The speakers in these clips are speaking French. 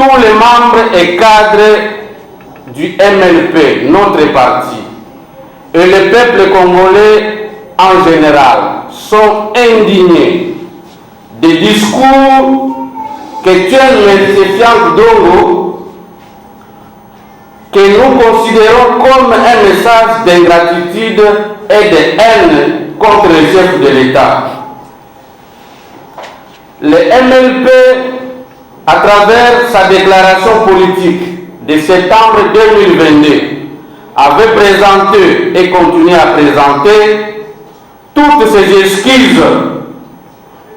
tous les membres et cadres du MLP, notre parti, et le peuple congolais en général sont indignés des discours que tient M. Fiang Dongo, que nous considérons comme un message d'ingratitude et de haine contre le chef de l'État. Le MLP, à travers sa déclaration politique de septembre 2022, avait présenté et continue à présenter toutes ses excuses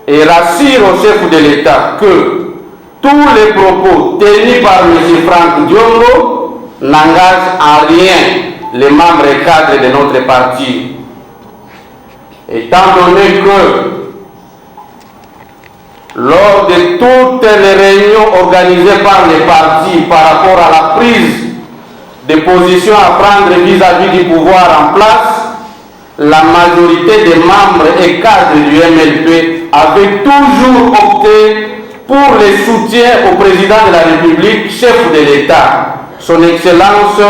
et rassure au chef de l'État que tous les propos tenus par M. Franck Diongo n'engagent en rien les membres et cadres de notre parti. Étant donné que lors de toutes les réunions organisées par les partis par rapport à la prise de position à prendre vis-à-vis du pouvoir en place, la majorité des membres et cadres du MLP avaient toujours opté pour le soutien au président de la République, chef de l'État, son Excellence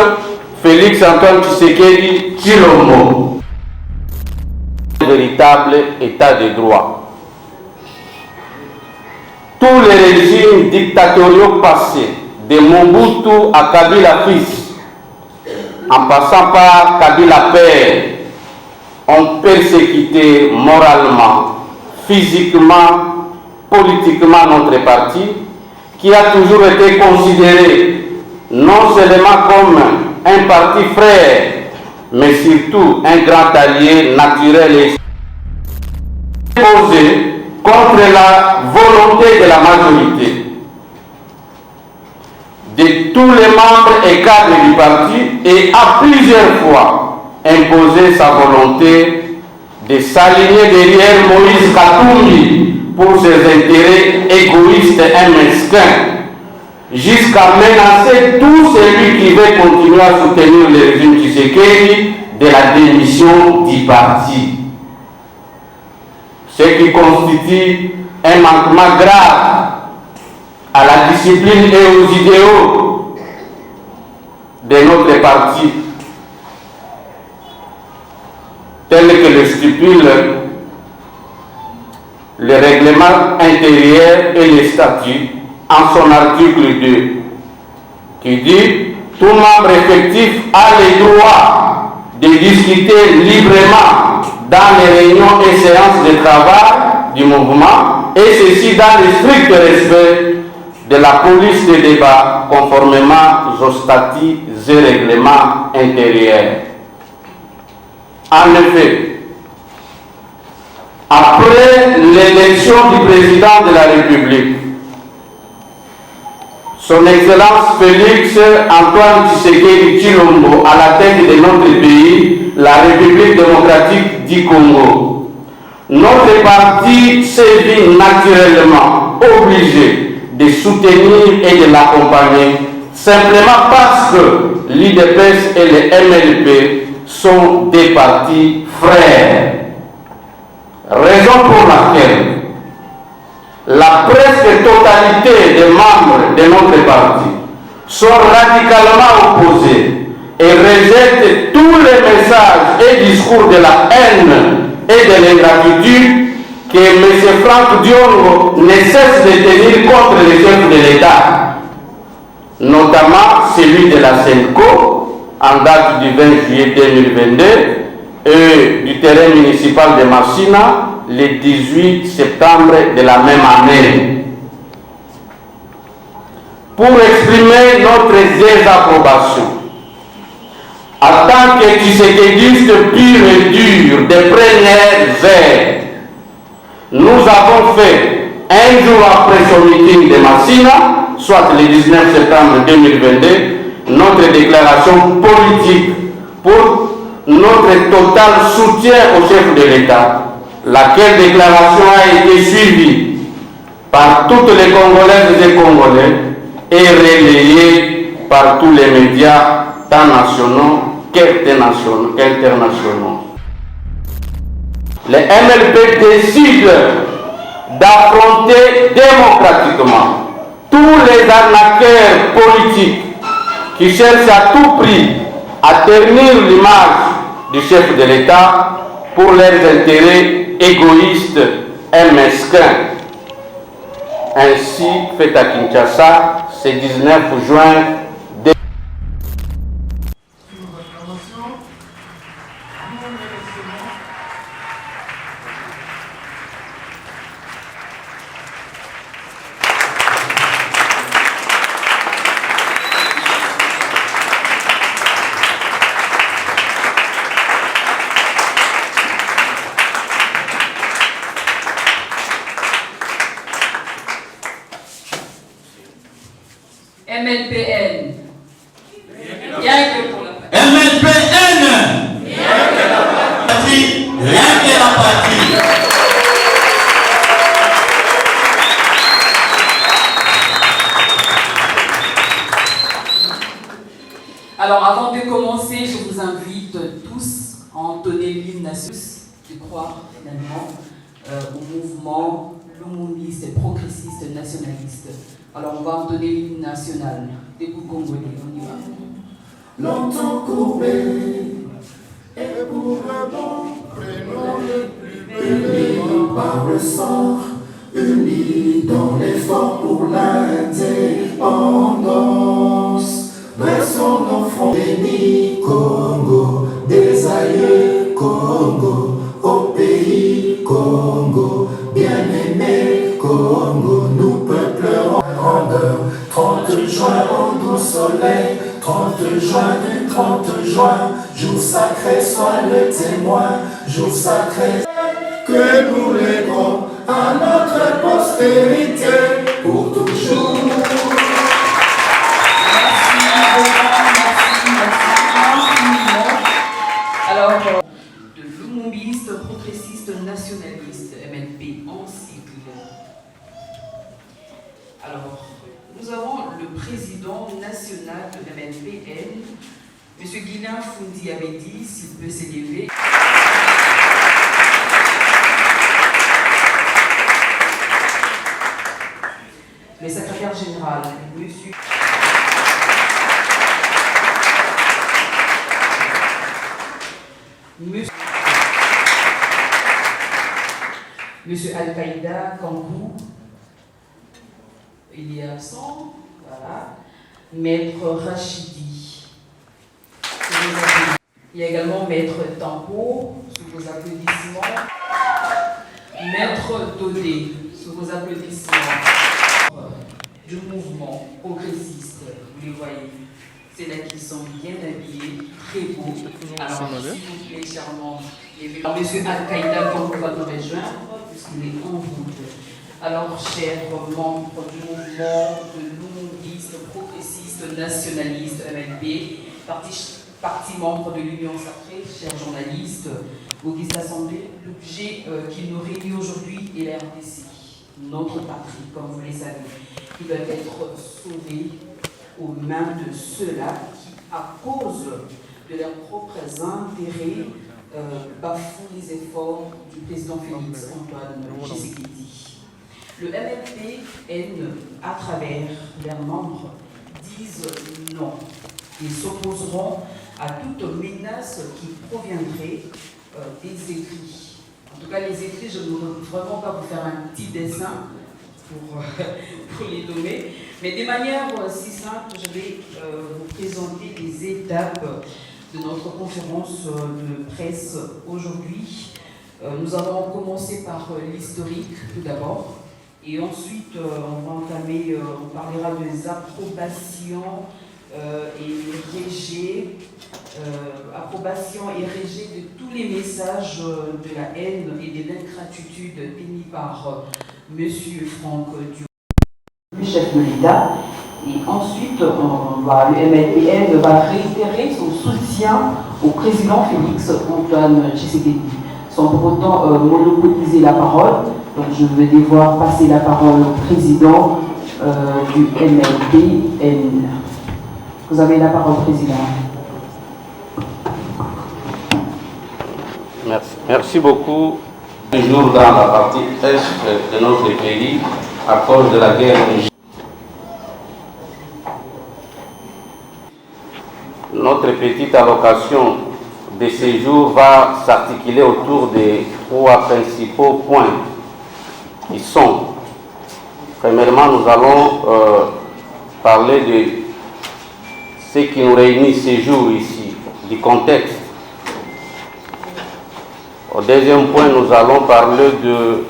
Félix Antoine Tshisekedi Tshilombo. Véritable état de droit. Tous les régimes dictatoriaux passés, de Mobutu à Kabila fils, en passant par Kabila père, ont persécuté moralement, physiquement, politiquement notre parti, qui a toujours été considéré non seulement comme un parti frère, mais surtout un grand allié naturel et posé contre la volonté de la majorité de tous les membres et cadres du parti et a plusieurs fois imposé sa volonté de s'aligner derrière Moïse Katumbi pour ses intérêts égoïstes et mesquins, jusqu'à menacer tout celui qui veut continuer à soutenir le régime Tshisekedi de la démission du parti. Ce qui constitue un manquement grave à la discipline et aux idéaux de notre parti, tel que le stipule le règlement intérieur et les statuts en son article 2, qui dit « Tout membre effectif a le droit de discuter librement dans les réunions et séances de travail du mouvement, et ceci dans le strict respect de la police de débat conformément aux statuts et règlements intérieurs. » En effet, après l'élection du président de la République, son Excellence Félix Antoine Tshisekedi Tshilombo à la tête de notre pays, la République démocratique du Congo, notre parti s'est vu naturellement obligé de soutenir et de l'accompagner, simplement parce que l'UDPS et le MLP sont des partis frères. Raison pour laquelle la presque totalité des membres de notre parti sont radicalement opposés et rejettent tous les messages et discours de la haine et de l'ingratitude que M. Franck Diongo ne cesse de tenir contre les chefs de l'État, notamment celui de la SENCO en date du 20 juillet 2022 et du terrain municipal de Massina le 18 septembre de la même année. Pour exprimer notre désapprobation, en tant que tshisekidiste pur et dur des premières heures, nous avons fait, un jour après son meeting de Massina, soit le 19 septembre 2022, notre déclaration politique pour notre total soutien au chef de l'État, laquelle déclaration a été suivie par toutes les Congolaises et Congolais et relayée par tous les médias, tant nationaux qu'internationaux. Le MLP décide d'affronter démocratiquement tous les arnaqueurs politiques qui cherchent à tout prix à ternir l'image du chef de l'État pour leurs intérêts égoïstes et mesquins. Ainsi fait à Kinshasa ce 19 juin. MNPN. Rien que pour la patrie. MNPN. Rien que la patrie. Rien que la patrie. Alors avant de commencer, je vous invite tous à entonner l'hymne national, de croire finalement au mouvement lumumiste et progressiste nationaliste. Alors on va entonner l'hymne national. Debout congolais, on y va. Longtemps courbé, et pour un bon prénom le plus béni par le sang, unis dans l'effort pour l'indépendance. Versons nos fronts bénis, Congo, des aïeux, Congo, au pays Congo, bien-aimé Congo, nous peuplons grandeur. 30 juin au doux soleil, 30 juin du 30 juin, jour sacré soit le témoin, jour sacré que nous léguons à notre postérité pour toujours. Alors, de lumumiste, progressiste, nationaliste, MNP en sigle. Alors, nous avons le président national de MNPN, M. Guilain Fundi Abedi, s'il peut s'élever. Le secrétaire général, M. Monsieur Al-Qaïda Kangou, il est absent, voilà. Maître Rachidi, il y a également Maître Tampo, sous vos applaudissements. Maître Dodé, sous vos applaudissements. Du mouvement progressiste, vous les voyez. C'est là qu'ils sont bien habillés, très beaux. Alors, s'il vous plaît, charmant. Monsieur Al-Qaïda Kangou va nous rejoindre, puisqu'il est en route. Alors, chers membres du mouvement de lumumbiste, progressiste, nationaliste, MNP, parti membre de l'Union Sacrée, chers journalistes, auguste assemblée, l'objet qui nous réunit aujourd'hui est la RDC, notre patrie, comme vous les savez, qui doit être sauvée aux mains de ceux-là qui, à cause de leurs propres intérêts, bafouent les efforts du président Félix Antoine Tshisekedi. Le MNPN, à travers leurs membres, disent non et s'opposeront à toute menace qui proviendrait des écrits. En tout cas, les écrits, je ne veux vraiment pas vous faire un petit dessin pour les nommer, mais de manière si simple, je vais vous présenter les étapes de notre conférence de presse aujourd'hui. Nous allons commencer par l'historique tout d'abord. Et ensuite, on va entamer, on parlera des approbations et rejet, approbation et rejet de tous les messages de la haine et de l'ingratitude émis par M. Franck Diouf, le chef de l'État. Et ensuite, le MNPN va réitérer son soutien au président Félix Antoine Tshisekedi, sans pour autant monopoliser la parole. Donc je vais devoir passer la parole au président du MNPN. Vous avez la parole, président. Merci beaucoup. Toujours dans la partie est de notre pays, à cause de la guerre. notre petite allocation de séjour va s'articuler autour des 3 principaux points qui sont, premièrement, nous allons parler de ce qui nous réunit ces jours ici, du contexte. Au deuxième point, nous allons parler de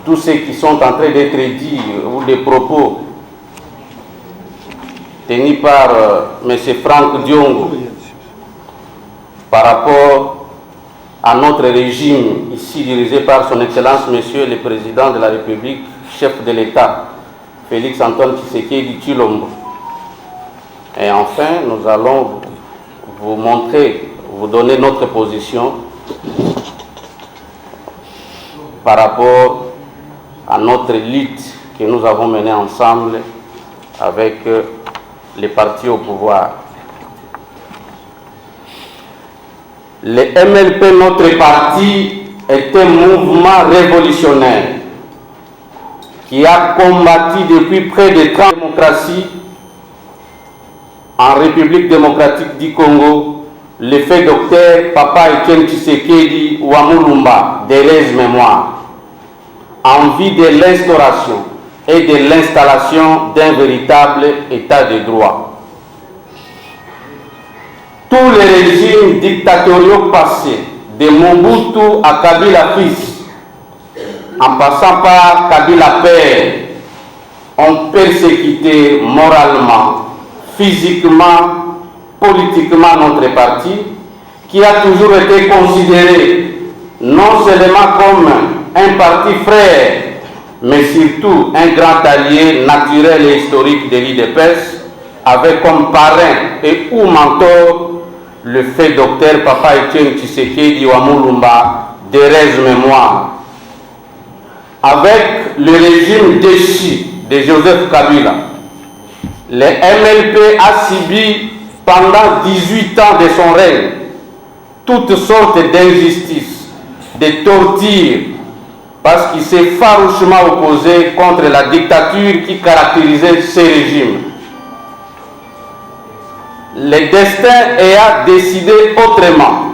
tous ceux qui sont en train d'être dits ou des propos tenus par M. Franck Diongo par rapport à notre régime ici dirigé par son Excellence Monsieur le Président de la République, chef de l'État, Félix Antoine Tshisekedi Tshilombo. Et enfin, nous allons vous montrer, vous donner notre position par rapport à notre lutte que nous avons menée ensemble avec les partis au pouvoir. Le MLP, notre parti, est un mouvement révolutionnaire qui a combattu depuis près de 30 démocraties en République démocratique du Congo, le fait Dr Papa Etienne Tshisekedi Wamulumba, d'heureuse mémoire, en vue de l'instauration et de l'installation d'un véritable état de droit. Tous les régimes dictatoriaux passés, de Mobutu à Kabila fils, en passant par Kabila père, ont persécuté moralement, physiquement, politiquement notre parti, qui a toujours été considéré non seulement comme un parti frère, mais surtout un grand allié naturel et historique de l'UDPS, avec comme parrain et ou mentor le fait Dr Papa Etienne Tshisekedi Wamulumba, d'heureuse mémoire. Avec le régime déchu de Joseph Kabila, le MLP a subi pendant 18 ans de son règne toutes sortes d'injustices, de tortures, parce qu'il s'est farouchement opposé contre la dictature qui caractérisait ce régime. Le destin ayant décidé autrement,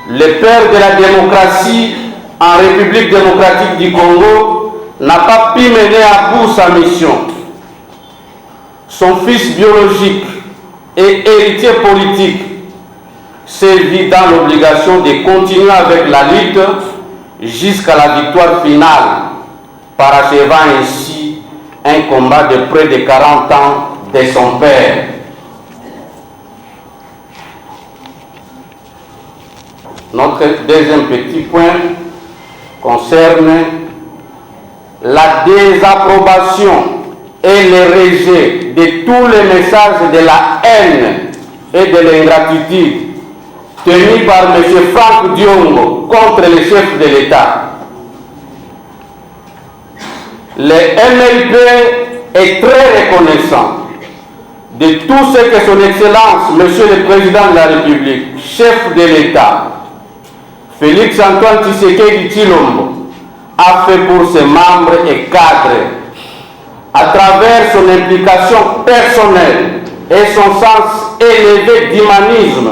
le père de la démocratie en République démocratique du Congo n'a pas pu mener à bout sa mission. Son fils biologique et héritier politique s'est vu dans l'obligation de continuer avec la lutte jusqu'à la victoire finale, parachevant ainsi un combat de près de 40 ans de son père. Notre deuxième petit point concerne la désapprobation et le rejet de tous les messages de la haine et de l'ingratitude tenus par M. Franck Diongo contre le chef de l'État. Le MLP est très reconnaissant de tout ce que son Excellence, M. le Président de la République, chef de l'État, Félix Antoine Tshisekedi Tshilombo, a fait pour ses membres et cadres, à travers son implication personnelle et son sens élevé d'humanisme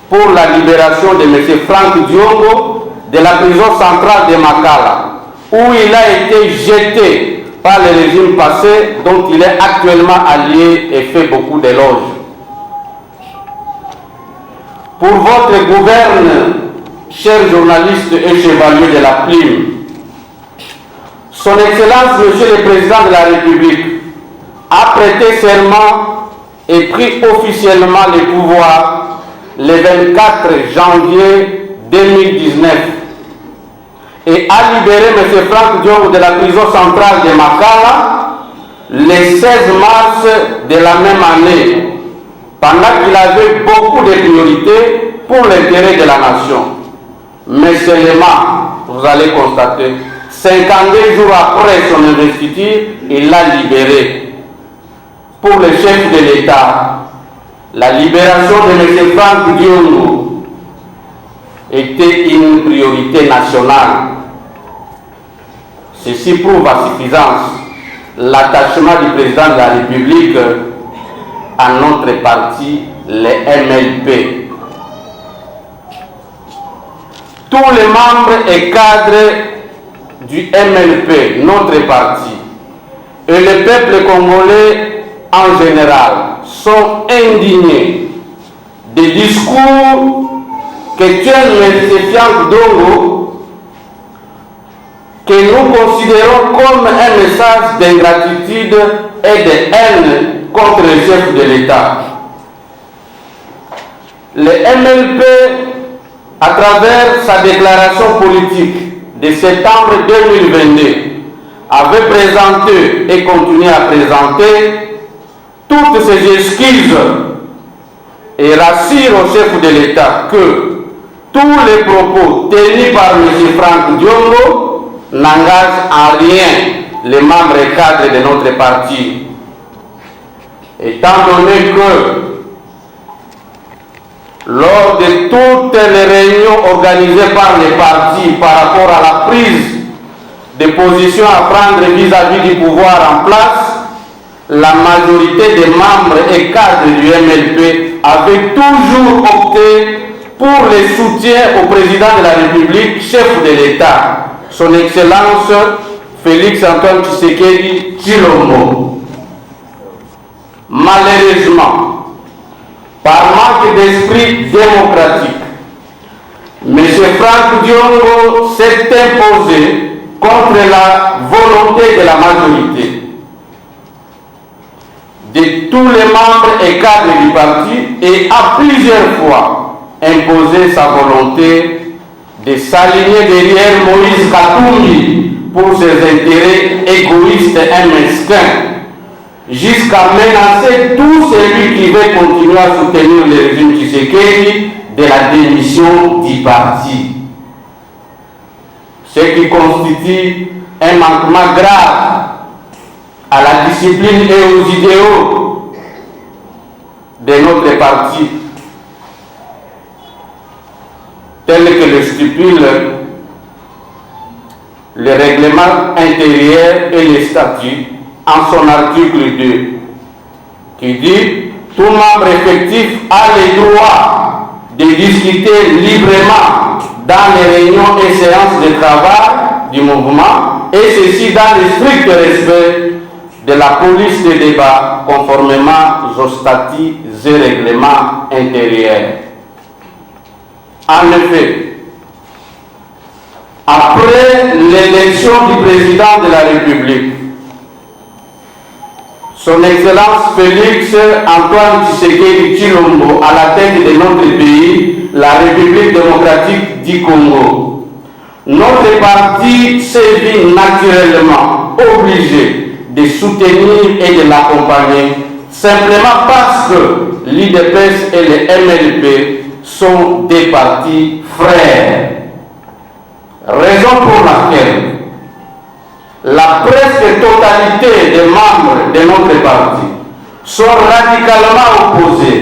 pour la libération de M. Franck Diongo de la prison centrale de Makala, où il a été jeté par le régime passé dont il est actuellement allié et fait beaucoup d'éloges. Pour votre gouverne, chers journalistes et chevaliers de la plume, Son Excellence, Monsieur le Président de la République, a prêté serment et pris officiellement le pouvoir le 24 janvier 2019 et a libéré M. Franck Diongo de la prison centrale de Makala le 16 mars de la même année, pendant qu'il avait beaucoup de priorités pour l'intérêt de la nation. Mais seulement, vous allez constater, 52 jours après son investiture, il l'a libéré. Pour le chef de l'État, la libération de M. Franck Diongo était une priorité nationale. Ceci prouve à suffisance l'attachement du président de la République à notre parti, les MLP. Tous les membres et cadres du MLP, notre parti, et le peuple congolais en général sont indignés des discours que tiennent M. Fiang Dongo, que nous considérons comme un message d'ingratitude et de haine contre le chef de l'État. Le MLP, à travers sa déclaration politique de septembre 2022, avait présenté et continue à présenter toutes ses excuses et rassure au chef de l'État que tous les propos tenus par M. Franck Diongo n'engagent en rien les membres et cadres de notre parti. Étant donné que lors de toutes les réunions organisées par les partis par rapport à la prise de position à prendre vis-à-vis du pouvoir en place, la majorité des membres et cadres du MLP avaient toujours opté pour le soutien au président de la République, chef de l'État, son Excellence Félix Antoine Tshisekedi Tshilombo. Malheureusement, par manque d'esprit démocratique, M. Franck Diongo s'est imposé contre la volonté de la majorité de tous les membres et cadres du parti et a plusieurs fois imposé sa volonté de s'aligner derrière Moïse Katumbi pour ses intérêts égoïstes et mesquins, jusqu'à menacer tout celui qui veut continuer à soutenir le régime Tshisekedi de la démission du parti. Ce qui constitue un manquement grave à la discipline et aux idéaux de notre parti, tel que le stipule le règlement intérieur et les statuts en son article 2, qui dit « Tout membre effectif a le droit de discuter librement dans les réunions et séances de travail du mouvement, et ceci dans le strict respect de la police de débat conformément aux statuts et règlements intérieurs. » En effet, après l'élection du président de la République, son Excellence Félix Antoine Tshisekedi Tshilombo à la tête de notre pays, la République démocratique du Congo, notre parti s'est vu naturellement obligé de soutenir et de l'accompagner simplement parce que l'UDPS et le MLP sont des partis frères. Raison pour laquelle la presque totalité des membres de notre parti sont radicalement opposés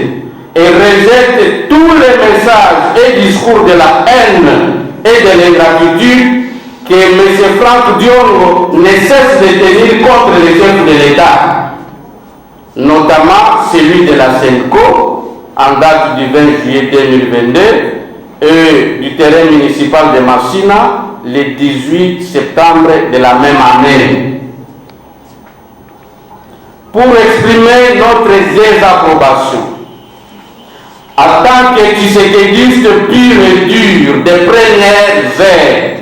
et rejettent tous les messages et discours de la haine et de l'ingratitude que M. Franck Diongo ne cesse de tenir contre les chefs de l'État, notamment celui de la SENCO en date du 20 juillet 2022 et du terrain municipal de Massina le 18 septembre de la même année. Pour exprimer notre désapprobation, en tant que tshisekidiste pur et dur des premières heures,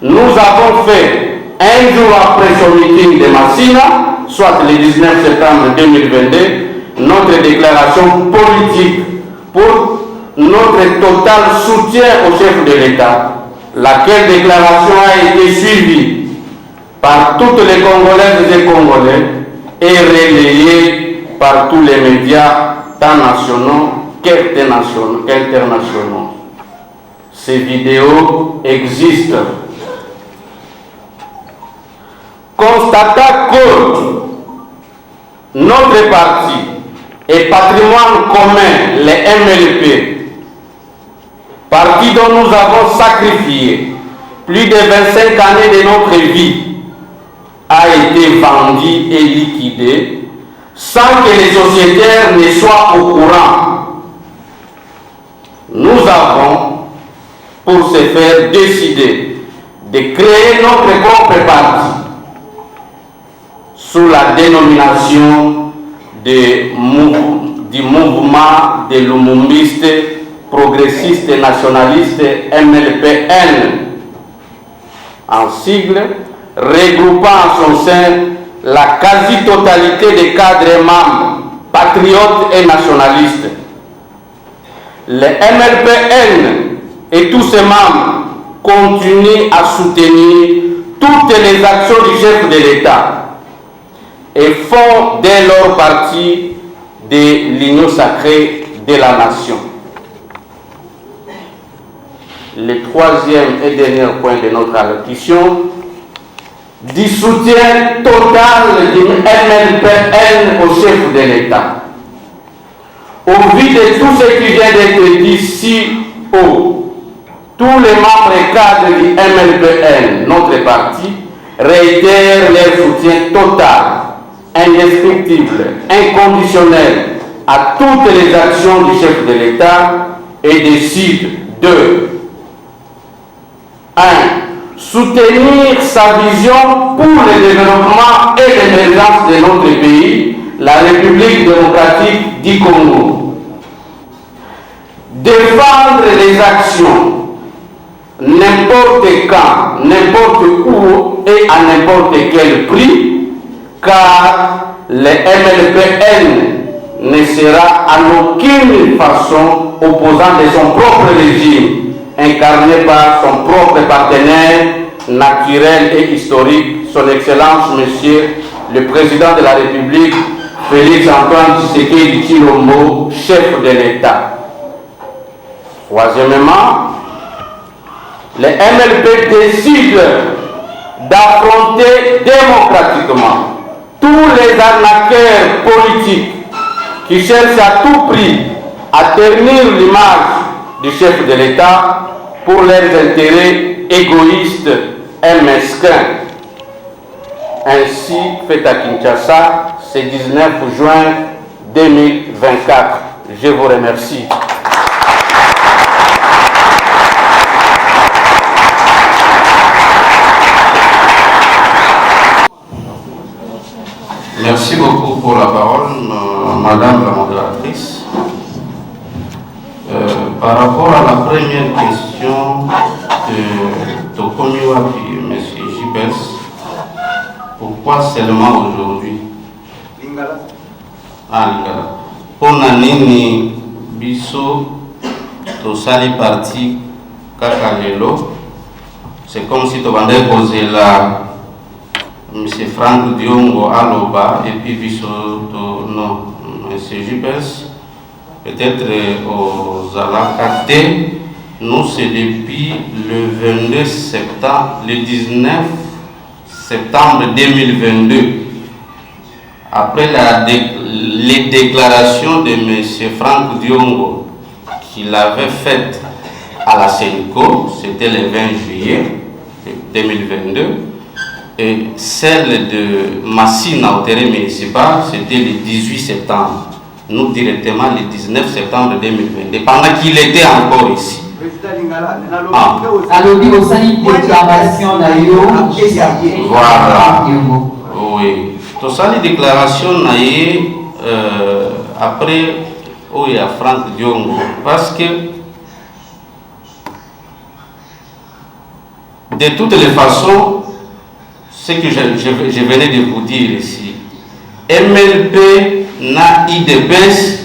nous avons fait un jour après son meeting de Massina, soit le 19 septembre 2022, notre déclaration politique pour notre total soutien au chef de l'État, laquelle déclaration a été suivie par toutes les Congolaises et Congolais et relayée par tous les médias, tant nationaux qu'internationaux. Ces vidéos existent. Constatant que notre parti est patrimoine commun, les MLP, parti dont nous avons sacrifié plus de 25 années de notre vie, a été vendu et liquidé sans que les sociétaires ne soient au courant. Nous avons, pour ce faire, décidé de créer notre propre parti sous la dénomination du mouvement des lumumbistes progressistes et nationalistes MLPN, en sigle, regroupant en son sein la quasi-totalité des cadres membres, patriotes et nationalistes. Le MLPN et tous ses membres continuent à soutenir toutes les actions du chef de l'État et font dès lors partie de l'union sacrée de la nation. Le troisième et dernier point de notre allocution, du soutien total du MLPN au chef de l'État. Au vu de tout ce qui vient d'être dit si haut, tous les membres et cadres du MLPN, notre parti, réitèrent leur soutien total, indescriptible, inconditionnel à toutes les actions du chef de l'État et décident de 1. Soutenir sa vision pour le développement et l'émergence de notre pays, la République démocratique du Congo. Défendre les actions n'importe quand, n'importe où et à n'importe quel prix, car le MLPN ne sera en aucune façon opposant de son propre régime, incarné par son propre partenaire naturel et historique, son Excellence, Monsieur le Président de la République, Félix Antoine Tshisekedi Tshilombo, chef de l'État. Troisièmement, le MLP décide d'affronter démocratiquement tous les arnaqueurs politiques qui cherchent à tout prix à ternir l'image du chef de l'État pour leurs intérêts égoïstes et mesquins. Ainsi fait à Kinshasa ce 19 juin 2024. Je vous remercie. Merci beaucoup pour la parole, Madame la modératrice. Par rapport à la première question de Tokomiwa et M. Jibes, pourquoi seulement aujourd'hui? Lingala. Pour Nanini Bisso, Tosali parti Kakalelo, c'est comme si tu avais posé la M. Franck Diongo Aloba et puis Bisso, non, M. Jibes. Peut-être aux Alakate, nous c'est depuis le 22 septembre, le 19 septembre 2022, après les déclarations de M. Franck Diongo qu'il avait faites à la Sénico, c'était le 20 juillet 2022, et celle de Massina au terrain municipal, c'était le 18 septembre. Nous directement le 19 septembre 2022, pendant qu'il était encore ici. Voilà. Oui. Tout ça, les déclarations, après, il y a Franck Diongo. Parce que, de toutes les façons, ce que je venais de vous dire ici, MLP na IDPS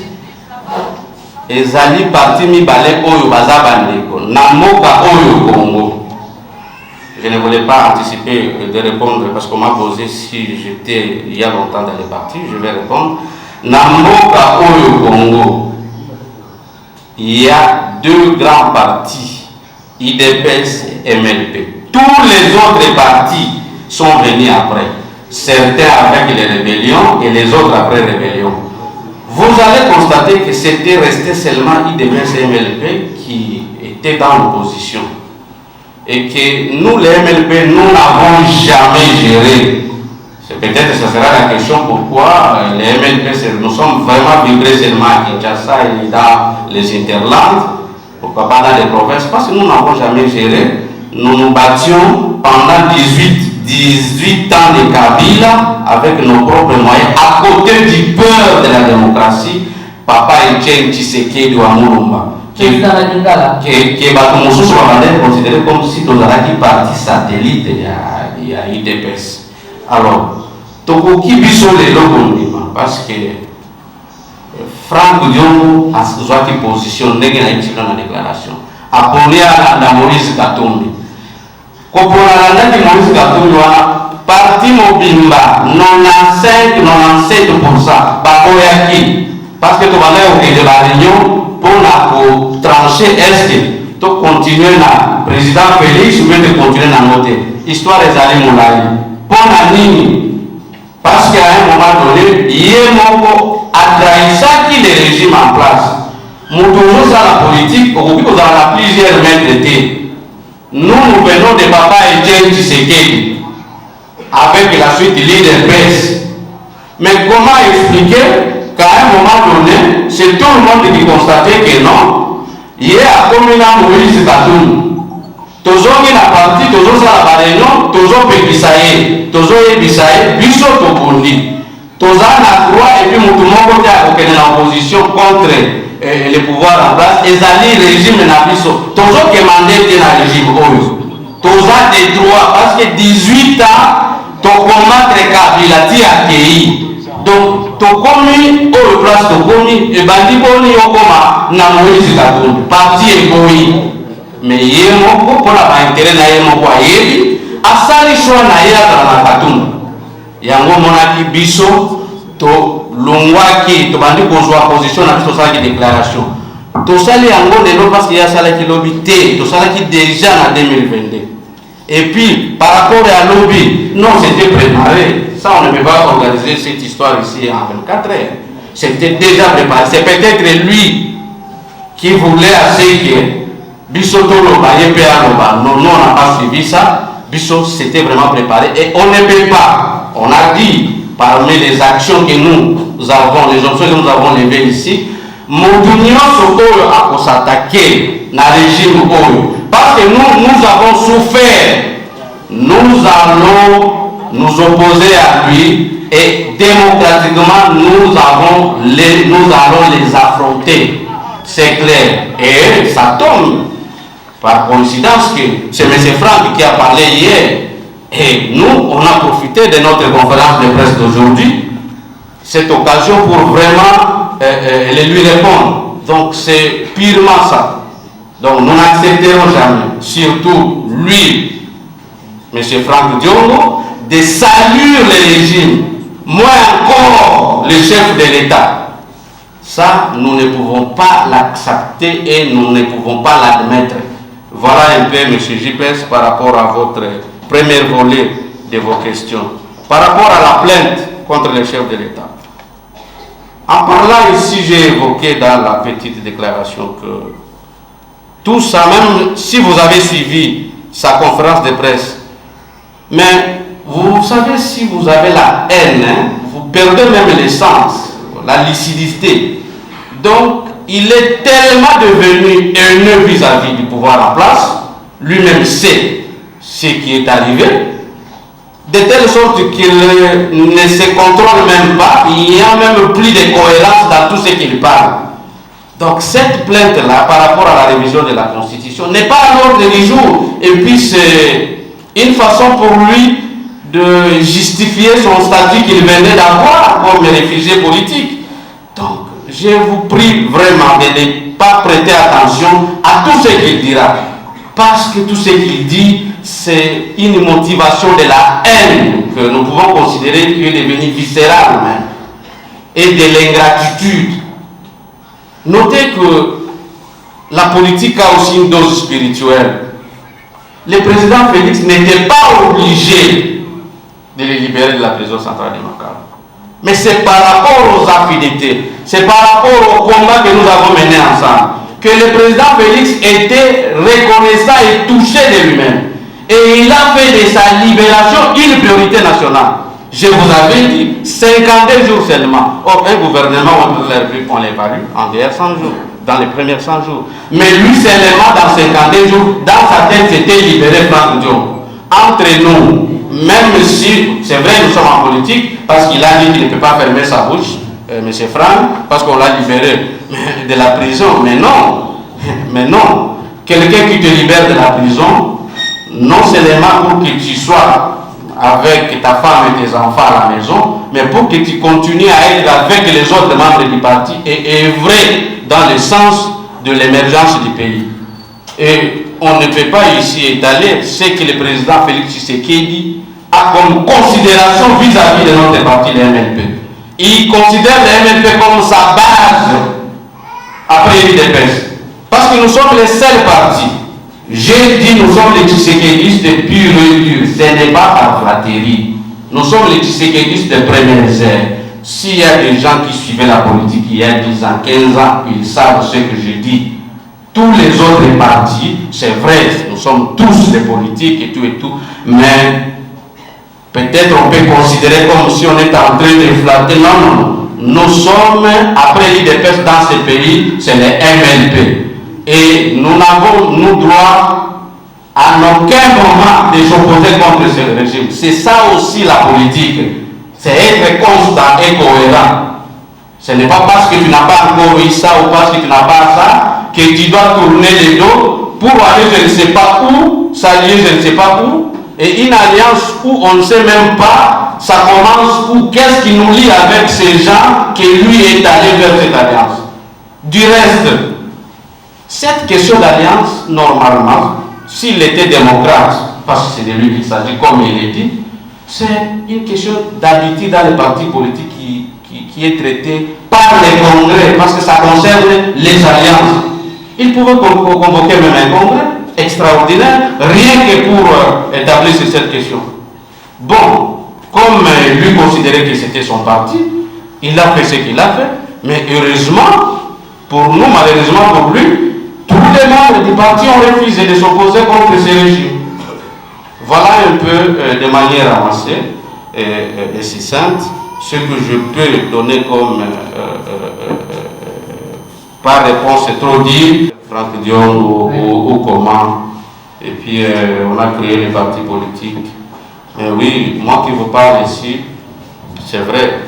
ezali parti mibale oyo baza bandeko na moka oyo Congo. Je ne voulais pas anticiper de répondre parce qu'on m'a posé si j'étais il y a longtemps dans les partis. Je vais répondre. Na moka oyo Congo, il y a deux grands partis, IDPS et MLP. Tous les autres partis sont venus après. Certains avec les rébellions et les autres après rébellion. Vous allez constater que c'était resté seulement IDPS et MLP qui étaient dans l'opposition. Et que nous, les MLP, nous n'avons jamais géré. C'est peut-être ce sera la question pourquoi les MLP, nous sommes vraiment vibrés seulement à Kinshasa et dans les interlandes, pourquoi pas dans les provinces, parce que nous n'avons jamais géré. Nous nous battions pendant 18 ans de Kabila avec nos propres moyens, à côté du peur de la démocratie, Papa Etienne Tshisekedi wa Mulumba, qui est considéré comme si nous avions parti satellite il y a IDPS. Alors, tokoki biso lelo kondima parce que Franck Diongo a zwaki position ndenge na itika na déclaration apolia na Moïse Katumbi kopona ndaki Moïse Katumbi wana parti mobimba 95-97% bakoyaki parce que tobanda okende ba réunion mpona kotrancher est ce to continuer na président Félix ou bien de continuer na note histoire ezali molai mpona nini. Parce qu'à un moment donné, Yemoko a trahi le régime en place. Nous toujours dans la politique, au bout de plusieurs maîtres. Nous venons de Papa Etienne Tshisekedi avec la suite de l'IDPS. Mais comment expliquer qu'à un moment donné, c'est tout le monde qui constatait que non, il y a comme une Moïse Katumbi. Toujours la partie, toujours la réunion, toujours Pépisaïe, toujours Pépisaïe, Biso Tokondi. Toujours la croix et puis Moutoumoko qui a l'opposition contre le pouvoir en place. Et Zali régime na Biso. Toujours qui mandé dans le régime. Toujours des droits parce que 18 ans, tu combattre Kabila ti accueilli. Donc, tu commis au place tu commis et bandi boni okoma na Moïse Katumbi. Parti et boyi. Mais yemo pour la intérêt na yemo kwa yebi asali choix na ya na Katumbi yango monaki biso to longwaki to bandi kozwa position na biso sala ki déclaration to sali yango lelo parce que ya sala ki lobby te to sala ki déjà en 2022 et puis par rapport à lobby non c'était préparé ça on ne peut pas organiser cette histoire ici en 24 heures c'était déjà préparé c'est peut-être lui qui voulait assez que Biso non, on n'a pas suivi ça. Biso, c'était vraiment préparé. Et on ne peut pas. On a dit, parmi les actions que nous avons, les options que nous avons levées ici, Moudunion Soto a s'attaquer dans le régime Oyo. Parce que nous avons souffert. Nous allons nous opposer à lui et démocratiquement, nous allons les affronter. C'est clair. Et ça tombe. Par coïncidence que c'est M. Franck qui a parlé hier et nous on a profité de notre conférence de presse d'aujourd'hui, cette occasion pour vraiment lui répondre. Donc c'est purement ça. Donc nous n'accepterons jamais, surtout lui, M. Franck Diongo, de saluer le régime, moins encore le chef de l'État. Ça, nous ne pouvons pas l'accepter et nous ne pouvons pas l'admettre. Voilà un peu, M. JPS, par rapport à votre premier volet de vos questions. Par rapport à la plainte contre le chef de l'État. En parlant ici, j'ai évoqué dans la petite déclaration que tout ça, même si vous avez suivi sa conférence de presse, mais vous savez, si vous avez la haine, vous perdez même l'essence, la lucidité. Donc, il est tellement devenu haineux vis-à-vis du pouvoir en place, lui-même sait ce qui est arrivé, de telle sorte qu'il ne se contrôle même pas, il n'y a même plus de cohérence dans tout ce qu'il parle. Donc cette plainte-là, par rapport à la révision de la Constitution, n'est pas à l'ordre du jour. Et puis c'est une façon pour lui de justifier son statut qu'il venait d'avoir comme réfugié politique. Donc, je vous prie vraiment de ne pas prêter attention à tout ce qu'il dira. Parce que tout ce qu'il dit, c'est une motivation de la haine que nous pouvons considérer qui est devenue viscérale même. Et de l'ingratitude. Notez que la politique a aussi une dose spirituelle. Le président Félix n'était pas obligé de le libérer de la prison centrale de Makala. Mais c'est par rapport aux affinités, c'est par rapport au combat que nous avons mené ensemble, que le président Félix était reconnaissant et touché de lui-même. Et il a fait de sa libération une priorité nationale. Je vous avais dit 52 jours seulement. Or, un gouvernement de la République, on l'évalue en derrière 100 jours, dans les premiers 100 jours. Mais lui seulement, dans 52 jours, dans sa tête, c'était libéré Franck Diom. Entre nous, même si, c'est vrai, nous sommes en politique, parce qu'il a dit qu'il ne peut pas fermer sa bouche, M. Franck, parce qu'on l'a libéré de la prison. Mais non, quelqu'un qui te libère de la prison, non seulement pour que tu sois avec ta femme et tes enfants à la maison, mais pour que tu continues à être avec les autres membres du parti et œuvrer dans le sens de l'émergence du pays. Et on ne peut pas ici étaler ce que le président Félix Tshisekedi a comme considération vis-à-vis de notre parti, le MLP. Il considère le MLP comme sa base après l'UDPS. Parce que nous sommes les seuls partis. J'ai dit nous sommes les Tshisekédistes purs et durs. Ce n'est pas par flatterie. Nous sommes les Tshisekédistes de première heure. S'il y a des gens qui suivaient la politique il y a 10 ans, 15 ans, ils savent ce que je dis. Tous les autres partis, c'est vrai, nous sommes tous des politiques et tout, mais peut-être on peut considérer comme si on est en train de flatter. Non. Nous sommes, après l'IDPS dans ce pays, c'est le MLP. Et nous n'avons, nous, droit à aucun moment de s'opposer contre ce régime. C'est ça aussi la politique. C'est être constant et cohérent. Ce n'est pas parce que tu n'as pas encore eu ça ou parce que tu n'as pas ça que tu dois tourner les dos pour aller je ne sais pas où, s'allier je ne sais pas où. Et une alliance où on ne sait même pas, ça commence où, qu'est-ce qui nous lie avec ces gens qui lui est allé vers cette alliance. Du reste, cette question d'alliance, normalement, s'il était démocrate, parce que c'est de lui qu'il s'agit, comme il est dit, c'est une question d'habitude dans les partis politiques qui est traitée par les congrès, parce que ça concerne les alliances. Il pouvait convoquer même un congrès extraordinaire, rien que pour établir cette question. Bon, comme lui considérait que c'était son parti, il a fait ce qu'il a fait, mais heureusement, pour nous, malheureusement pour lui, tous les membres du parti ont refusé de s'opposer contre ce régime. Voilà un peu, de manière avancée et succincte, ce que je peux donner comme par réponse, c'est trop dire, Franck Diom ou comment, et puis on a créé les partis politiques. Mais oui, moi qui vous parle ici, c'est vrai,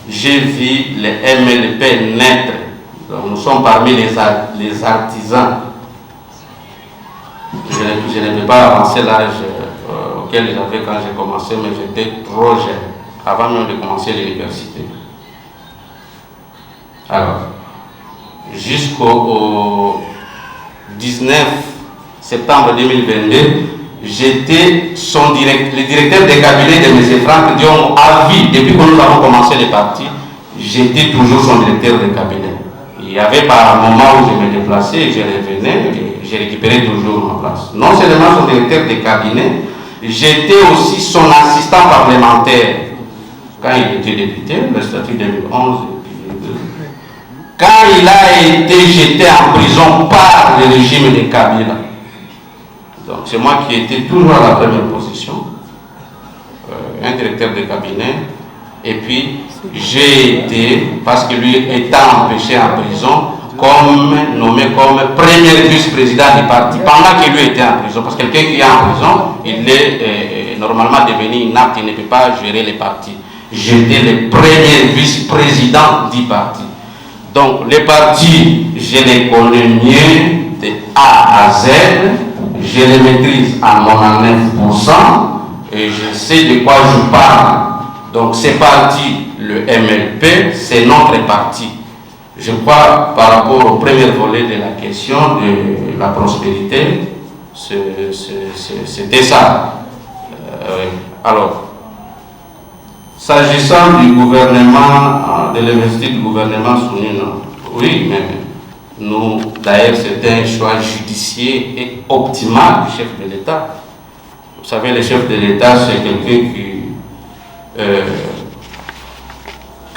j'ai vu les MLP naître. Donc, nous sommes parmi les artisans. Je ne peux pas avancer l'âge auquel j'avais quand j'ai commencé, mais j'étais trop jeune, avant même de commencer l'université. Alors, jusqu'au 19 septembre 2022, j'étais le directeur des cabinets de M. Franck Diom à vie. Depuis que nous avons commencé les partis, j'étais toujours son directeur de cabinet. Il y avait par un moment où je me déplaçais, je revenais et j'ai récupéré toujours ma place. Non seulement son directeur de cabinet, j'étais aussi son assistant parlementaire. Quand il était député, le statut 2011, quand il a été jeté en prison par le régime de Kabila. Donc c'est moi qui étais toujours à la première position, un directeur de cabinet, et puis j'ai été, parce que lui étant empêché en prison, nommé comme premier vice-président du parti, pendant qu'il lui était en prison, parce que quelqu'un qui est en prison, il est normalement devenu inapte, il ne peut pas gérer les partis. J'étais le premier vice-président du parti. Donc les partis, je les connais mieux de A à Z, je les maîtrise à 99% et je sais de quoi je parle. Donc ces partis, le MLP, c'est notre parti. Je crois par rapport au premier volet de la question de la prospérité, c'était ça. Alors, s'agissant du gouvernement, de l'investiture du gouvernement Souni, oui, mais nous, d'ailleurs, c'était un choix judiciaire et optimal du chef de l'État. Vous savez, le chef de l'État, c'est quelqu'un qui,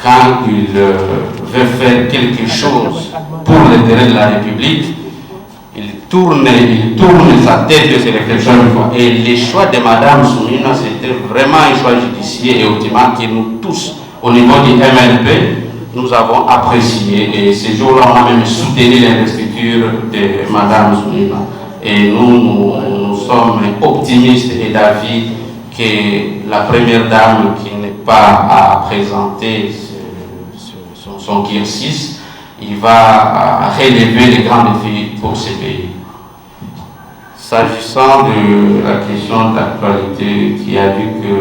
quand il veut faire quelque chose pour l'intérêt de la République, il tourne sa tête de ses réflexions une fois. Et les choix de Mme Soumina, c'était vraiment un choix judiciaire et ultimement que nous tous, au niveau du MLP, nous avons apprécié. Et ce jour-là, on a même soutenu l'investiture de Mme Soumina. Et nous sommes optimistes et d'avis que la première dame qui n'est pas à présenter son exercice, il va relever les grands défis pour ce pays. S'agissant de la question d'actualité qui a dit que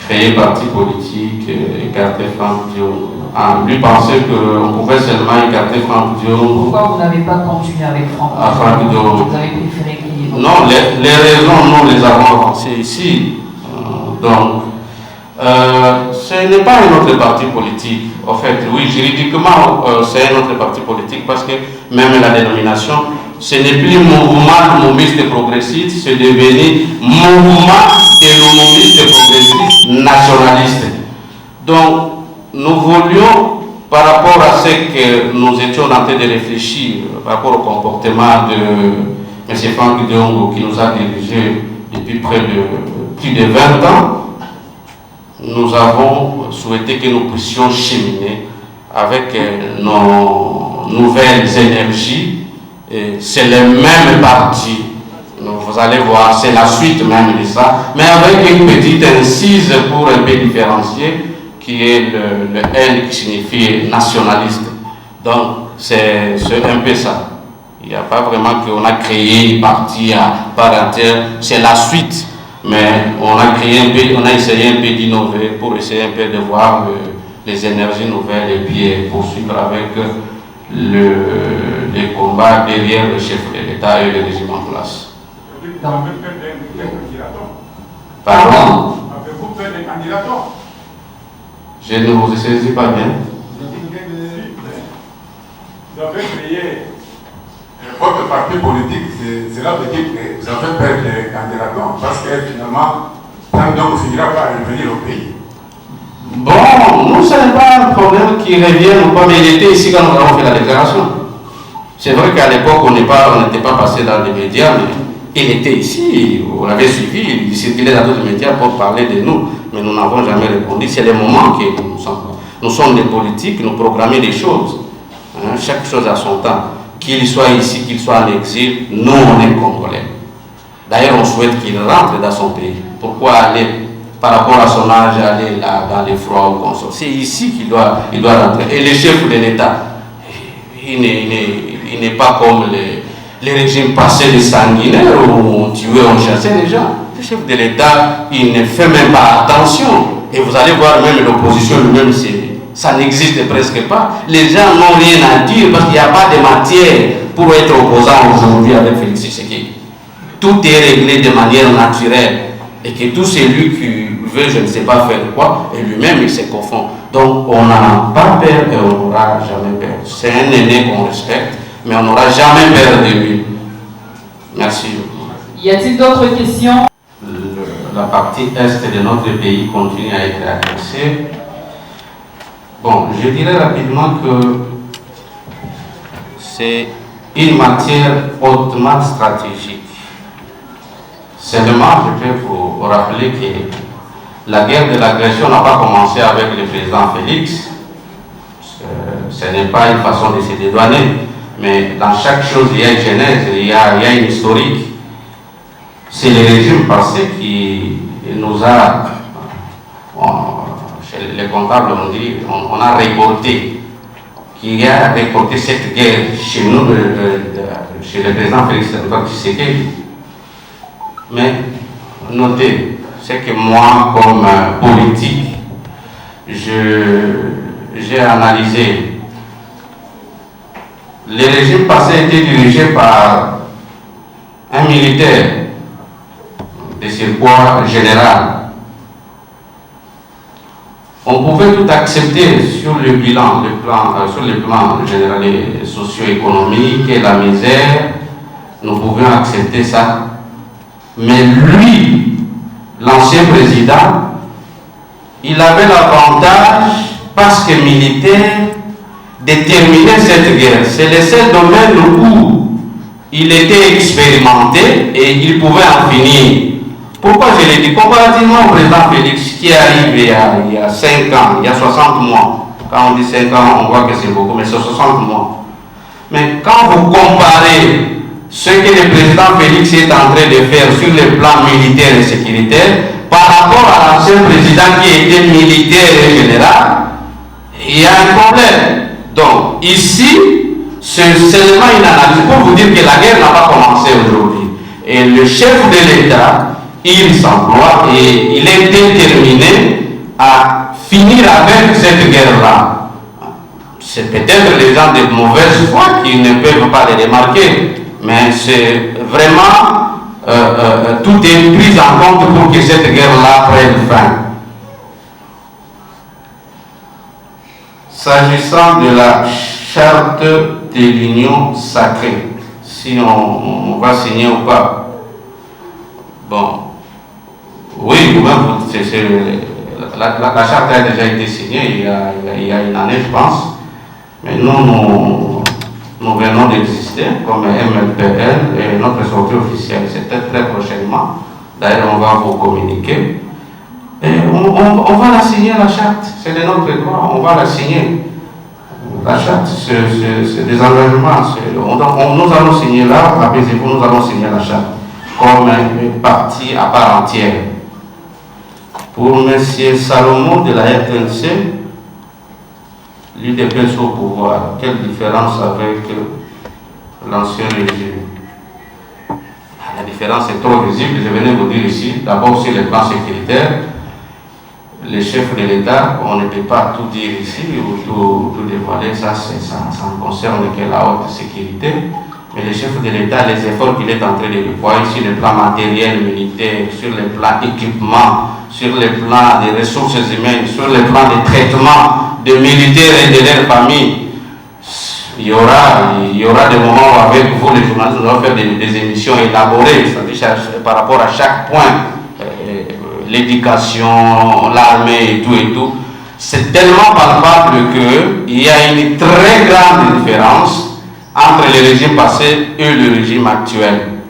créer parti politique, écarter Franck Diongo, lui pensait qu'on pouvait seulement écarter Franck Diongo. Pourquoi vous n'avez pas continué avec Franck Diongo? Vous avez préféré qu'il... Non, les raisons, nous les avons avancées ici. Donc, ce n'est pas un autre parti politique. En fait, oui, juridiquement, c'est un autre parti politique parce que même la dénomination, ce n'est plus mouvement l'hommiste progressiste, c'est devenu mouvement de l'hommiste progressiste nationaliste. Donc, nous voulions, par rapport à ce que nous étions en train de réfléchir, par rapport au comportement de M. Franck Diongo qui nous a dirigés depuis plus de 20 ans, nous avons souhaité que nous puissions cheminer avec nos nouvelles énergies. C'est le même parti. Vous allez voir, c'est la suite même de ça, mais avec une petite incise pour un peu différencier, qui est le N qui signifie nationaliste. Donc, c'est un peu ça. Il n'y a pas vraiment qu'on a créé un parti à part entière, c'est la suite. Mais on a essayé un peu d'innover pour essayer un peu de voir les énergies nouvelles et puis poursuivre avec les combats derrière le chef de l'État et le régime en place. Pardon? Avez-vous fait des candidatures? Je ne vous saisis pas bien. Vous avez créé votre parti politique, cela veut dire que vous avez perdre les candidatures parce que finalement, tant donc finira par revenir au pays. Bon, nous, ce n'est pas un problème qui revienne ou pas, mais il était ici quand nous avons fait la déclaration. C'est vrai qu'à l'époque, on n'était pas passé dans les médias, mais il était ici, vous l'avez suivi, il circulait dans d'autres médias pour parler de nous, mais nous n'avons jamais répondu. C'est le moment que nous sommes des politiques, nous programmons des choses. Chaque chose a son temps. Qu'il soit ici, qu'il soit en exil, nous, on est Congolais. D'ailleurs, on souhaite qu'il rentre dans son pays. Pourquoi aller, par rapport à son âge, aller là, dans les froids ou consort? C'est ici qu'il doit rentrer. Et le chef de l'État, il n'est pas comme les régimes passés de sanguinaires où on tuait, on chassait les gens. Le chef de l'État, il ne fait même pas attention. Et vous allez voir même l'opposition lui-même, ça n'existe presque pas. Les gens n'ont rien à dire parce qu'il n'y a pas de matière pour être opposant aujourd'hui avec Félix Tshisekedi. Tout est réglé de manière naturelle. Et que tout celui qui veut, je ne sais pas faire quoi, et lui-même il se confond. Donc on n'a pas peur et on n'aura jamais peur. C'est un aîné qu'on respecte, mais on n'aura jamais peur de lui. Merci. Y a-t-il d'autres questions? La partie est de notre pays continue à être agressée. Bon, je dirais rapidement que c'est une matière hautement stratégique. Seulement, je peux vous rappeler que la guerre de l'agression n'a pas commencé avec le président Félix. Ce n'est pas une façon de se dédouaner, mais dans chaque chose, il y a une genèse, il y a une historique. C'est le régime passé qui nous a, chez les comptables on dit, on a récolté, qui a récolté cette guerre chez nous, chez le président Félix Tshisekedi. Mais notez, c'est que moi, comme politique, j'ai analysé. Le régime passé était dirigé par un militaire de surpoids général. On pouvait tout accepter sur le bilan, sur le plan général et socio-économique et la misère, nous pouvions accepter ça. Mais lui, l'ancien président, il avait l'avantage, parce que militaire, de terminer cette guerre. C'est le seul domaine où il était expérimenté et il pouvait en finir. Pourquoi je l'ai dit? Comparativement au président Félix qui est arrivé il y a 5 ans, il y a 60 mois. Quand on dit 5 ans, on voit que c'est beaucoup, mais c'est 60 mois. Mais quand vous comparez ce que le président Félix est en train de faire sur le plan militaire et sécuritaire par rapport à l'ancien président qui était militaire et général, il y a un problème. Donc ici, c'est seulement une analyse pour vous dire que la guerre n'a pas commencé aujourd'hui. Et le chef de l'État, il s'emploie et il est déterminé à finir avec cette guerre-là. C'est peut-être les gens de mauvaise foi qui ne peuvent pas les remarquer, mais c'est vraiment tout est pris en compte pour que cette guerre-là prenne fin. S'agissant de la charte de l'union sacrée, si on va signer ou pas, bon, oui, vous-même, la charte a déjà été signée il y a une année, je pense, mais nous venons d'exister comme MLPL et notre sortie officielle, c'est peut-être très prochainement, d'ailleurs on va vous communiquer. Et on va la signer, la charte, c'est de notre droit, on va la signer. La charte, c'est des engagements. Nous allons signer là, rappelez-vous, nous allons signer la charte comme une partie à part entière. Pour M. Salomon de la RTNC, l'UDPS au pouvoir, quelle différence avec l'ancien régime? La différence est trop visible, je venais vous dire ici, d'abord sur le plan sécuritaire, les chefs de l'État, on ne peut pas tout dire ici ou tout dévoiler, ça ne concerne que la haute sécurité. Mais les chefs de l'État, les efforts qu'il est en train de déployer sur le plan matériel, militaire, sur le plan équipement, sur le plan des ressources humaines, sur le plan des traitements des militaires et de leurs familles, il y aura des moments où avec vous, les journalistes, nous allons faire des émissions élaborées, c'est-à-dire par rapport à chaque point. L'éducation, l'armée et tout, c'est tellement palpable qu'il y a une très grande différence entre le régime passé et le régime actuel.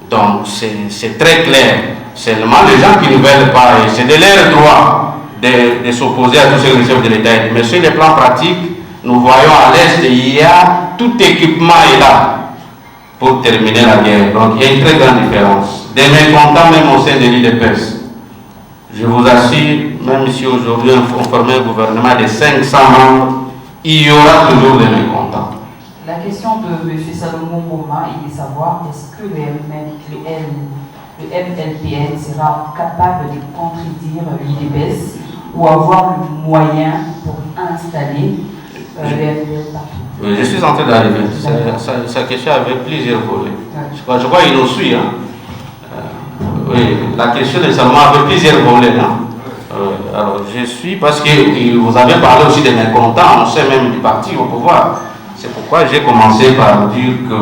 Donc c'est très clair. Seulement les gens qui ne veulent pas, et c'est de leur droit de s'opposer à tout ce que le chef de l'État dit. Mais sur le plan pratique, nous voyons à l'Est, il y a tout équipement est là pour terminer la guerre. Donc il y a une très grande différence. Des mécontents même au sein de l'UDPS. Je vous assure, même si aujourd'hui on forme un gouvernement de 500 membres, il y aura toujours des mécontents. La question de M. Salomon Boma est de savoir est-ce que le MLPN sera capable de contredire l'UDPS ou avoir le moyen pour installer le MLPN partout. Je suis en train d'arriver. Sa question avait plusieurs volets. Ouais. Je crois qu'il nous suit. Oui, la question de Salomon avait plusieurs volets. Alors, je suis, parce que vous avez parlé aussi des mécontents, on sait même du parti au pouvoir. C'est pourquoi j'ai commencé par dire que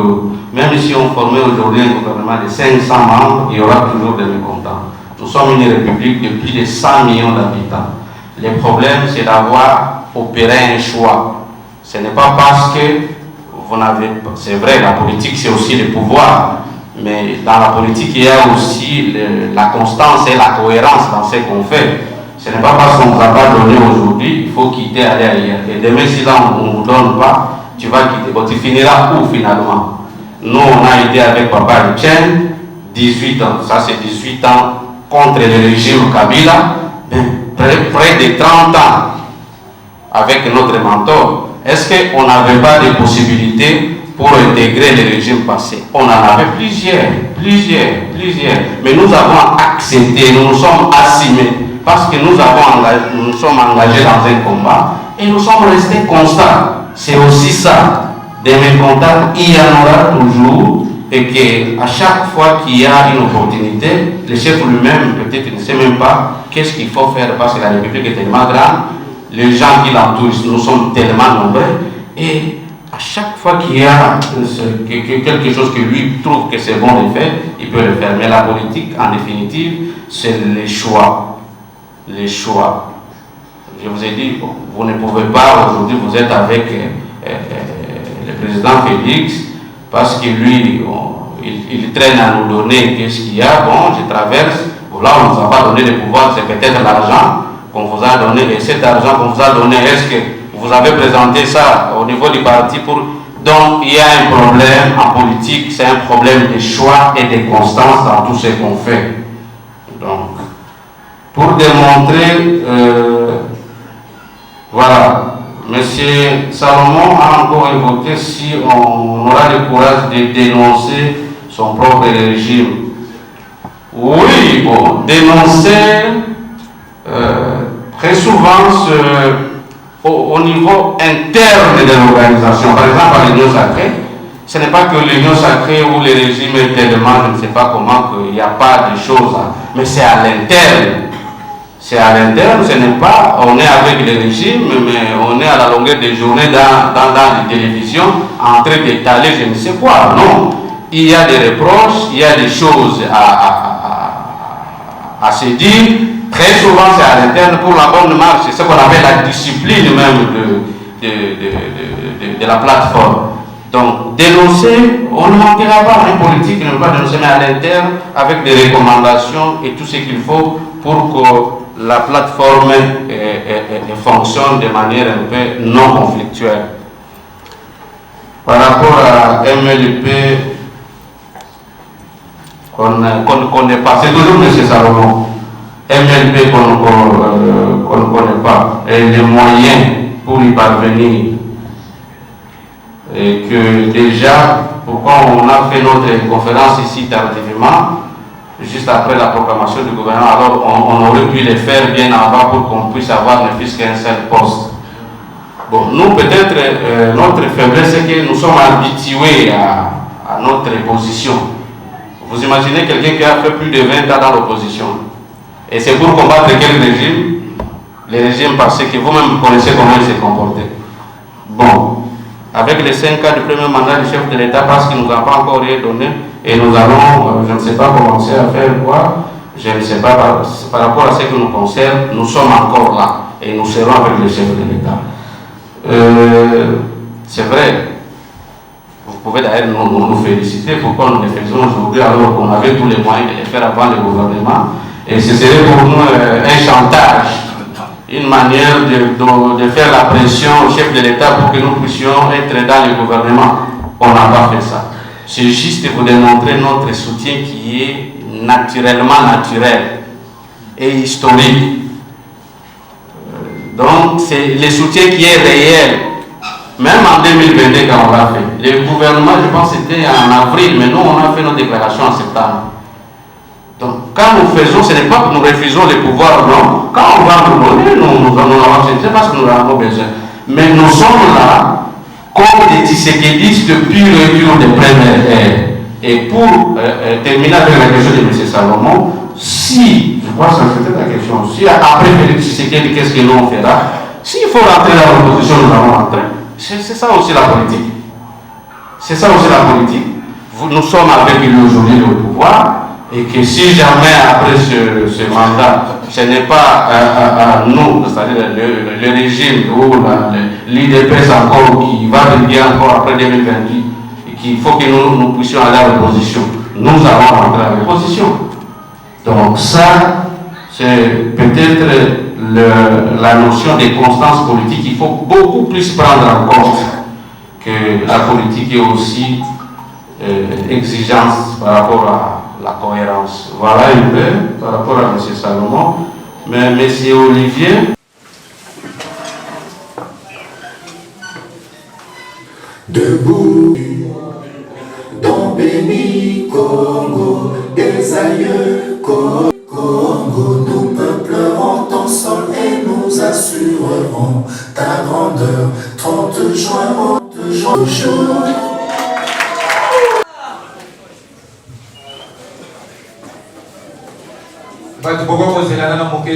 même si on formait aujourd'hui un gouvernement de 500 membres, il y aura toujours des mécontents. Nous sommes une république de plus de 100 millions d'habitants. Le problème, c'est d'avoir opéré un choix. Ce n'est pas parce que vous n'avez pas... C'est vrai, la politique, c'est aussi le pouvoir. Mais dans la politique, il y a aussi la constance et la cohérence dans ce qu'on fait. Ce n'est pas parce qu'on ne vous a pas donné aujourd'hui, il faut quitter, aller ailleurs. Et demain, si là, on ne vous donne pas, tu vas quitter. Bon, tu finiras où finalement? Nous, on a été avec Papa Etienne, 18 ans. Ça, c'est 18 ans contre le régime Kabila. Près de 30 ans avec notre mentor. Est-ce qu'on n'avait pas de possibilités pour intégrer les régimes passés? On en avait plusieurs. Mais nous avons accepté, nous nous sommes assumés parce que nous sommes engagés dans un combat et nous sommes restés constants. C'est aussi ça. Des mécontents, il y en aura toujours et qu'à chaque fois qu'il y a une opportunité, le chef lui-même peut-être ne sait même pas qu'est-ce qu'il faut faire parce que la République est tellement grande, les gens qui l'entourent, nous sommes tellement nombreux et à chaque fois qu'il y a quelque chose que lui trouve que c'est bon de faire, il peut le faire. Mais la politique, en définitive, c'est les choix. Les choix. Je vous ai dit, vous ne pouvez pas, aujourd'hui, vous êtes avec le président Félix, parce que lui, il traîne à nous donner qu'est-ce qu'il y a. Bon, je traverse, là on ne nous a pas donné de pouvoir, c'est peut-être l'argent qu'on vous a donné, et cet argent qu'on vous a donné, est-ce que vous avez présenté ça au niveau du parti pour... Donc il y a un problème en politique, c'est un problème de choix et de constance dans tout ce qu'on fait. Donc, pour démontrer, voilà, M. Salomon a encore évoqué si on aura le courage de dénoncer son propre régime. Oui, bon, dénoncer très souvent au niveau interne de l'organisation. Par exemple, à l'Union sacrée, ce n'est pas que l'Union sacrée où le régime est tellement, je ne sais pas comment, qu'il n'y a pas de choses, mais c'est à l'interne. C'est à l'interne, ce n'est pas, on est avec le régime, mais on est à la longueur des journées dans les télévisions en train d'étaler je ne sais quoi. Non, il y a des reproches, il y a des choses à se dire. Très souvent, c'est à l'interne pour la bonne marche. C'est ce qu'on appelle la discipline même de la plateforme. Donc, dénoncer, on ne manquera pas. Un politique ne peut pas dénoncer, mais à l'interne, avec des recommandations et tout ce qu'il faut pour que la plateforme fonctionne de manière un peu non conflictuelle. Par rapport à MLP, qu'on ne connaît pas, c'est toujours M. Salomon. MLP qu'on ne connaît pas, et les moyens pour y parvenir. Et que déjà, pourquoi on a fait notre conférence ici tardivement, juste après la proclamation du gouvernement, alors on aurait pu les faire bien avant pour qu'on puisse avoir ne fût qu'un seul poste. Bon, nous peut-être, notre faiblesse, c'est que nous sommes habitués à notre position. Vous imaginez quelqu'un qui a fait plus de 20 ans dans l'opposition. Et c'est pour combattre quel régime? Les régimes passés que vous-même connaissez comment ils se comportaient. Bon, avec les 5 ans du premier mandat du chef de l'État, parce qu'il ne nous a pas encore rien donné, et nous allons, je ne sais pas, commencer à faire quoi, je ne sais pas, par rapport à ce qui nous concerne, nous sommes encore là, et nous serons avec le chef de l'État. C'est vrai, vous pouvez d'ailleurs nous féliciter, pourquoi nous les faisons aujourd'hui alors qu'on avait tous les moyens de les faire avant le gouvernement. Et ce serait pour nous un chantage, une manière de faire la pression au chef de l'État pour que nous puissions être dans le gouvernement. On n'a pas fait ça. C'est juste vous démontrer notre soutien qui est naturellement naturel et historique. Donc c'est le soutien qui est réel. Même en 2022 quand on l'a fait. Le gouvernement, je pense que c'était en avril, mais nous on a fait nos déclarations en septembre. Donc, quand nous faisons, ce n'est pas que nous refusons les pouvoirs, non. Quand on va nous donner, nous allons accepter parce que nous en avons besoin. Mais nous sommes là, comme des tisséquedistes purs et durs de première ère. Et pour terminer avec la question de M. Salomon, si, je crois que c'était la question, si après Félix Tshisekedi, qu'est-ce que nous on fera? S'il faut rentrer dans l'opposition, nous allons rentrer. C'est ça aussi la politique. C'est ça aussi la politique. Nous sommes avec lui aujourd'hui au pouvoir. Et que si jamais après ce mandat, ce n'est pas nous, c'est-à-dire le régime ou l'IDPS encore qui va venir encore après 2028, et qu'il faut que nous puissions aller à l'opposition, nous allons rentrer à l'opposition. Donc ça, c'est peut-être la notion de constance politique. Il faut beaucoup plus prendre en compte que la politique est aussi exigence par rapport à la cohérence. Voilà un peu par rapport à M. Salomon. Mais M. Olivier. Debout dans béni Congo, des aïeux Congo, nous peuplerons ton sol et nous assurerons ta grandeur. 30 juin, jour. Batu boko kozela na moke